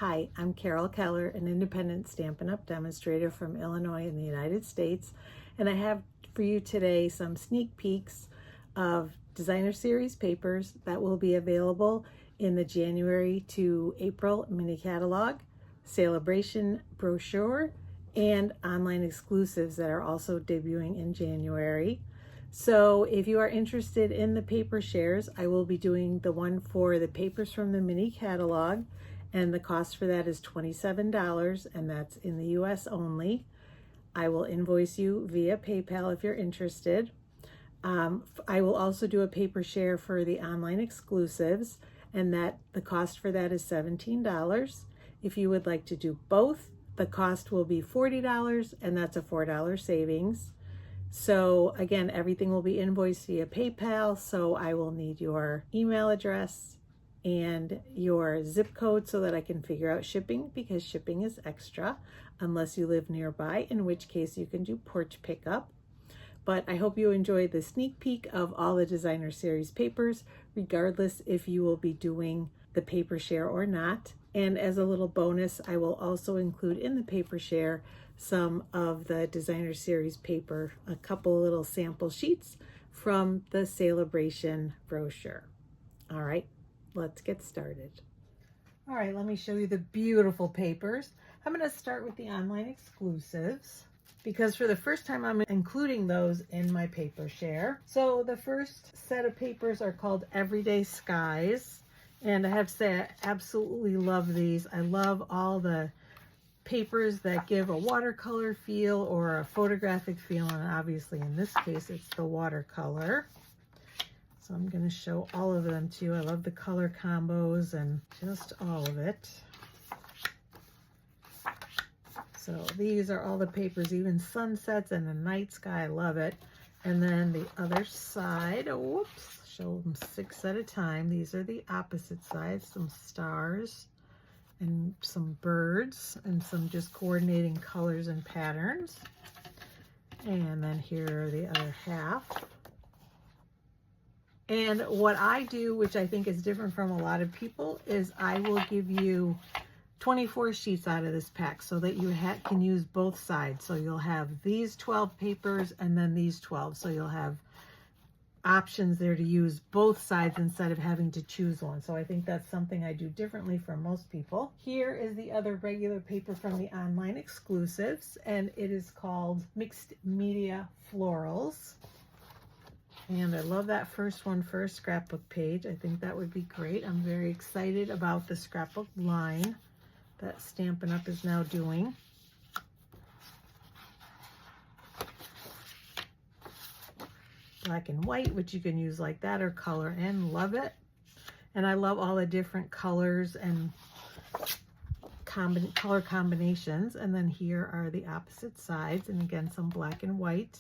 Hi, I'm Carol Keller, an independent Stampin' Up! Demonstrator from Illinois in the United States, and I have for you today some sneak peeks of designer series papers that will be available in the January to April mini catalog, Sale-a-Bration Brochure, and online exclusives that are also debuting in January. So if you are interested in the paper shares, I will be doing the one for the papers from the mini catalog, and the cost for that is $27, and that's in the US only. I will invoice you via PayPal if you're interested. I will also do a paper share for the online exclusives, and that the cost for that is $17. If you would like to do both, the cost will be $40, and that's a $4 savings. So again, everything will be invoiced via PayPal, so I will need your email address and your zip code so that I can figure out shipping, because shipping is extra unless you live nearby, in which case you can do porch pickup. But I hope you enjoyed the sneak peek of all the designer series papers, regardless if you will be doing the paper share or not. And as a little bonus, I will also include in the paper share some of the designer series paper, a couple little sample sheets from the Sale-a-Bration brochure. All right, let's get started. All right, let me show you the beautiful papers. I'm going to start with the online exclusives, because for the first time I'm including those in my paper share. So the first set of papers are called Everyday Skies, and I have to say I absolutely love these. I love all the papers that give a watercolor feel or a photographic feel, and obviously in this case it's the watercolor. So I'm going to show all of them to you. I love the color combos and just all of it. So these are all the papers, even sunsets and the night sky. I love it. And then the other side, whoops, show them 6 at a time. These are the opposite sides, some stars and some birds and some just coordinating colors and patterns. And then here are the other half. And what I do, which I think is different from a lot of people, is I will give you 24 sheets out of this pack so that you can use both sides. So you'll have these 12 papers and then these 12. So you'll have options there to use both sides instead of having to choose one. So I think that's something I do differently from most people. Here is the other regular paper from the online exclusives, and it is called Mixed Media Florals. And I love that first one for a scrapbook page. I think that would be great. I'm very excited about the scrapbook line that Stampin' Up! Is now doing. Black and white, which you can use like that or color in. Love it. And I love all the different colors and color combinations. And then here are the opposite sides, and again some black and white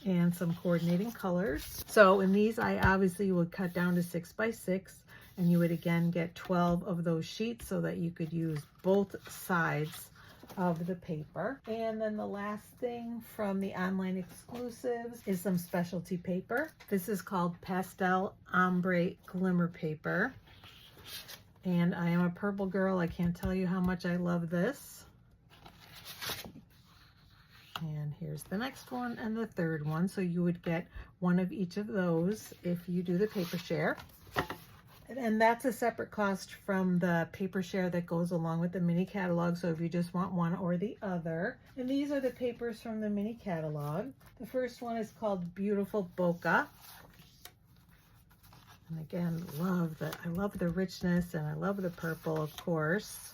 and some coordinating colors. So in these, I obviously would cut down to 6 by 6, and you would again get 12 of those sheets so that you could use both sides of the paper. And then the last thing from the online exclusives is some specialty paper. This is called Pastel Ombre Glimmer Paper, and I am a purple girl. I can't tell you how much I love this. And here's the next one and the third one. So you would get one of each of those if you do the paper share. And that's a separate cost from the paper share that goes along with the mini catalog. So if you just want one or the other. And these are the papers from the mini catalog. The first one is called Beautiful Bokeh. And again, I love the richness, and I love the purple, of course,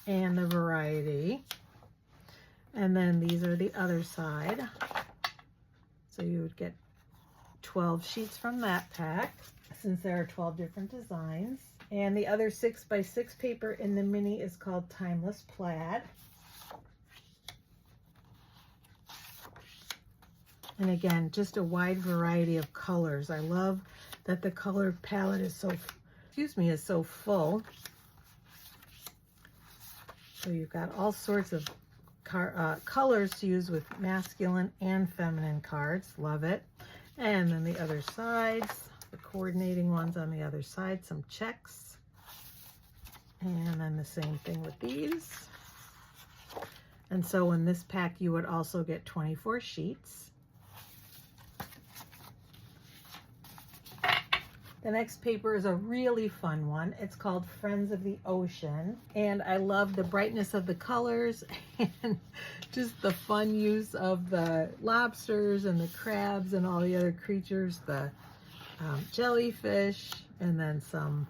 and the variety. And then these are the other side. So you would get 12 sheets from that pack, since there are 12 different designs. And the other 6 by 6 paper in the mini is called Timeless Plaid. And again, just a wide variety of colors. I love that the color palette is so full. So you've got all sorts of colors to use with masculine and feminine cards. Love it. And then the other sides, the coordinating ones on the other side, some checks. And then the same thing with these. And so in this pack, you would also get 24 sheets. The next paper is a really fun one. It's called Friends of the Ocean. And I love the brightness of the colors and just the fun use of the lobsters and the crabs and all the other creatures, the jellyfish, and then some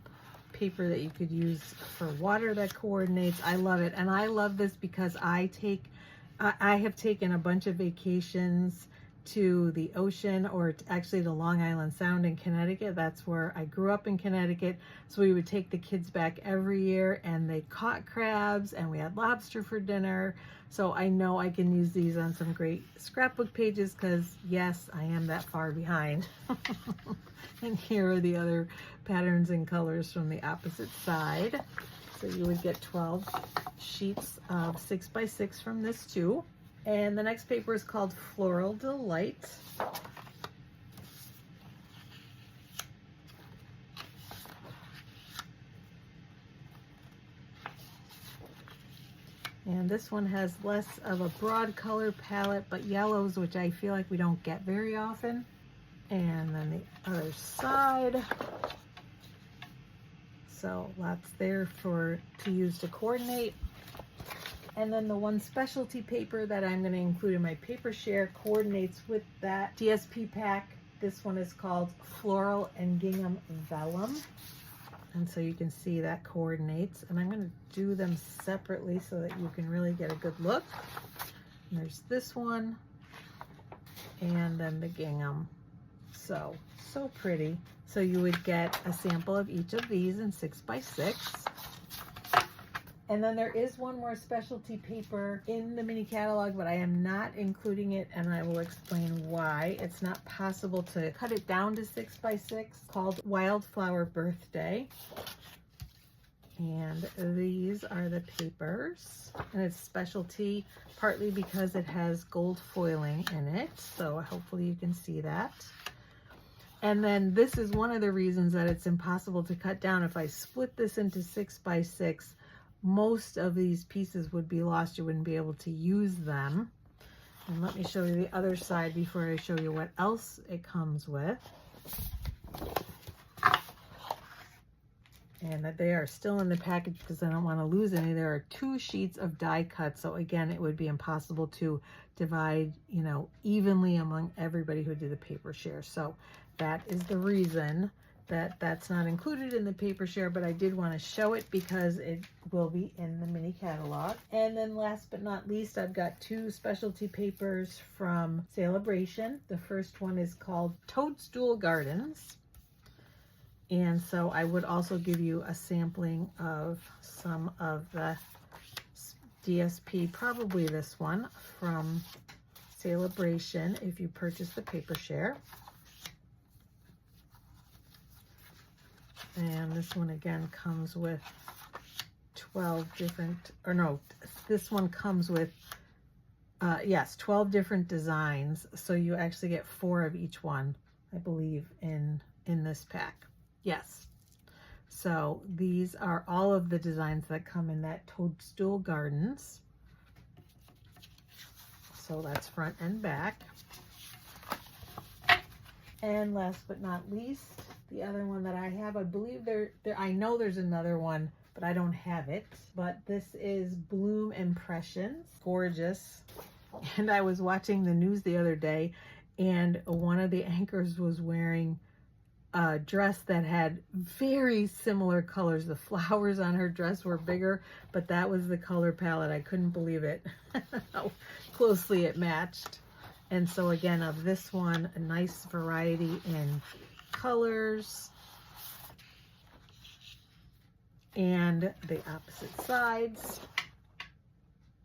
paper that you could use for water that coordinates. I love it. And I love this because I have taken a bunch of vacations to the ocean, or actually to Long Island Sound in Connecticut. That's where I grew up, in Connecticut. So we would take the kids back every year, and they caught crabs and we had lobster for dinner. So I know I can use these on some great scrapbook pages, because yes, I am that far behind. And here are the other patterns and colors from the opposite side. So you would get 12 sheets of 6x6 from this too. And the next paper is called Floral Delight. And this one has less of a broad color palette, but yellows, which I feel like we don't get very often. And then the other side. So lots there to use to coordinate. And then the one specialty paper that I'm going to include in my paper share coordinates with that DSP pack. This one is called Floral and Gingham Vellum. And so you can see that coordinates. And I'm going to do them separately so that you can really get a good look. And there's this one. And then the gingham. So pretty. So you would get a sample of each of these in 6x6. And then there is one more specialty paper in the mini catalog, but I am not including it, and I will explain why. It's not possible to cut it down to 6x6, called Wildflower Birthday. And these are the papers, and it's specialty partly because it has gold foiling in it, so hopefully you can see that. And then this is one of the reasons that it's impossible to cut down. If I split this into 6x6, most of these pieces would be lost. You wouldn't be able to use them. And let me show you the other side before I show you what else it comes with. And that they are still in the package because I don't want to lose any. There are 2 sheets of die cut. So again, it would be impossible to divide, evenly among everybody who did the paper share. So that is the reason that that's not included in the paper share, but I did want to show it because it will be in the mini catalog. And then last but not least, I've got 2 specialty papers from Sale-a-Bration. The first one is called Toadstool Gardens. And so I would also give you a sampling of some of the DSP, probably this one from Sale-a-Bration if you purchase the paper share. And this one again comes with 12 different, or no, this one comes with, 12 different designs. So you actually get 4 of each one, I believe, in this pack. Yes. So these are all of the designs that come in that Toadstool Gardens. So that's front and back. And last but not least, the other one that I have, I believe I know there's another one, but I don't have it. But this is Bloom Impressions. Gorgeous. And I was watching the news the other day, and one of the anchors was wearing a dress that had very similar colors. The flowers on her dress were bigger, but that was the color palette. I couldn't believe it, how closely it matched. And so again, of this one, a nice variety in colors. And the opposite sides.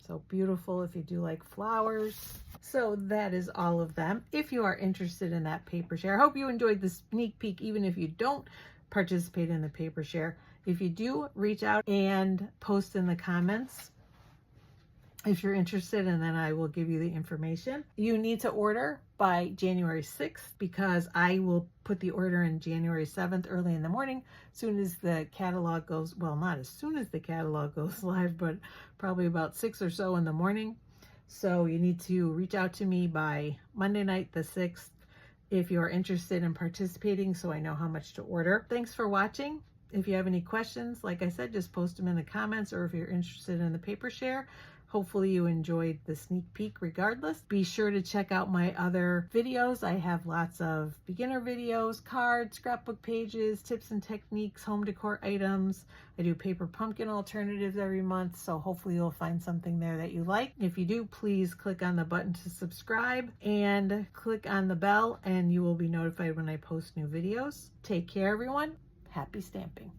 So beautiful if you do like flowers. So that is all of them. If you are interested in that paper share, I hope you enjoyed the sneak peek, even if you don't participate in the paper share. If you do, reach out and post in the comments if you're interested, and then I will give you the information. You need to order by January 6th because I will put the order in January 7th early in the morning, as soon as the catalog goes, well, not as soon as the catalog goes live, but probably about 6 or so in the morning. So you need to reach out to me by Monday night the 6th if you're interested in participating, so I know how much to order. Thanks for watching. If you have any questions, like I said, just post them in the comments, or if you're interested in the paper share. Hopefully you enjoyed the sneak peek regardless. Be sure to check out my other videos. I have lots of beginner videos, cards, scrapbook pages, tips and techniques, home decor items. I do paper pumpkin alternatives every month, so hopefully you'll find something there that you like. If you do, please click on the button to subscribe and click on the bell, and you will be notified when I post new videos. Take care, everyone. Happy stamping.